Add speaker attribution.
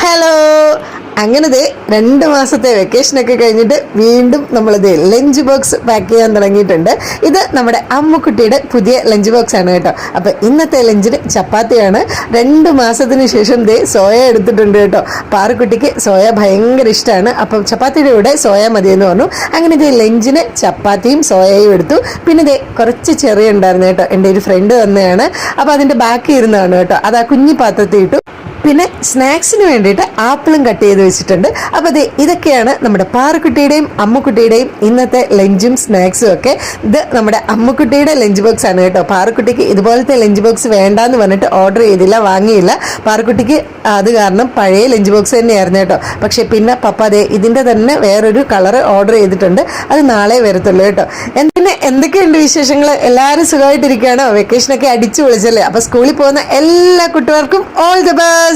Speaker 1: Hello. അങ്ങനത്തെ 2 മാസത്തെ വെക്കേഷനൊക്കെ കഴിഞ്ഞിട്ട് വീണ്ടും നമ്മളിത് ലഞ്ച് ബോക്സ് പാക്ക് ചെയ്യാൻ തുടങ്ങിയിട്ടുണ്ട്. ഇത് നമ്മുടെ അമ്മുക്കുട്ടിയുടെ പുതിയ ലഞ്ച് ബോക്സ് ആണ് കേട്ടോ. അപ്പോൾ ഇന്നത്തെ ലഞ്ചിന് ചപ്പാത്തിയാണ്. 2 മാസത്തിന് ശേഷം ദേ സോയ എടുത്തിട്ടുണ്ട് കേട്ടോ. പാറുക്കുട്ടിക്ക് സോയ ഭയങ്കര ഇഷ്ടമാണ്. അപ്പം ചപ്പാത്തിയുടെ കൂടെ സോയ മതിയെന്ന് പറഞ്ഞു. അങ്ങനെ ഇത് ലഞ്ചിന് ചപ്പാത്തിയും സോയയും എടുത്തു. പിന്നെ ദേ കുറച്ച് ചെറിയ ഉണ്ടായിരുന്നു കേട്ടോ. എൻ്റെ ഒരു ഫ്രണ്ട് തന്നെയാണ്. അപ്പോൾ അതിൻ്റെ ബാക്കി ഇരുന്നതാണ് കേട്ടോ. അത് ആ കുഞ്ഞി പാത്രത്തിൽ ഇട്ടു. പിന്നെ സ്നാക്സിന് വേണ്ടിയിട്ട് ആപ്പിളും കട്ട് ചെയ്ത് വെച്ചിട്ടുണ്ട്. അപ്പോൾ അതെ, ഇതൊക്കെയാണ് നമ്മുടെ പാറുക്കുട്ടിയുടെയും അമ്മുക്കുട്ടിയുടെയും ഇന്നത്തെ ലഞ്ചും സ്നാക്സും ഒക്കെ. ഇത് നമ്മുടെ അമ്മുക്കുട്ടിയുടെ ലഞ്ച് ബോക്സ് ആണ് കേട്ടോ. പാറുക്കുട്ടിക്ക് ഇതുപോലത്തെ ലഞ്ച് ബോക്സ് വേണ്ടാന്ന് പറഞ്ഞിട്ട് ഓർഡർ ചെയ്തില്ല, വാങ്ങിയില്ല. പാറുക്കുട്ടിക്ക് അത് കാരണം പഴയ ലഞ്ച് ബോക്സ് തന്നെയായിരുന്നു കേട്ടോ. പക്ഷെ പിന്നെ പപ്പ അതെ ഇതിൻ്റെ തന്നെ വേറൊരു കളർ ഓർഡർ ചെയ്തിട്ടുണ്ട്. അത് നാളെ വരത്തുള്ളൂ കേട്ടോ. പിന്നെ എന്തൊക്കെയുണ്ട് വിശേഷങ്ങൾ? എല്ലാവരും സുഖമായിട്ടിരിക്കുകയാണോ? വെക്കേഷനൊക്കെ അടിച്ചു പൊളിച്ചല്ലേ? അപ്പോൾ സ്കൂളിൽ പോകുന്ന എല്ലാ കുട്ടികൾക്കും ഓൾ ദി ബെസ്റ്റ്.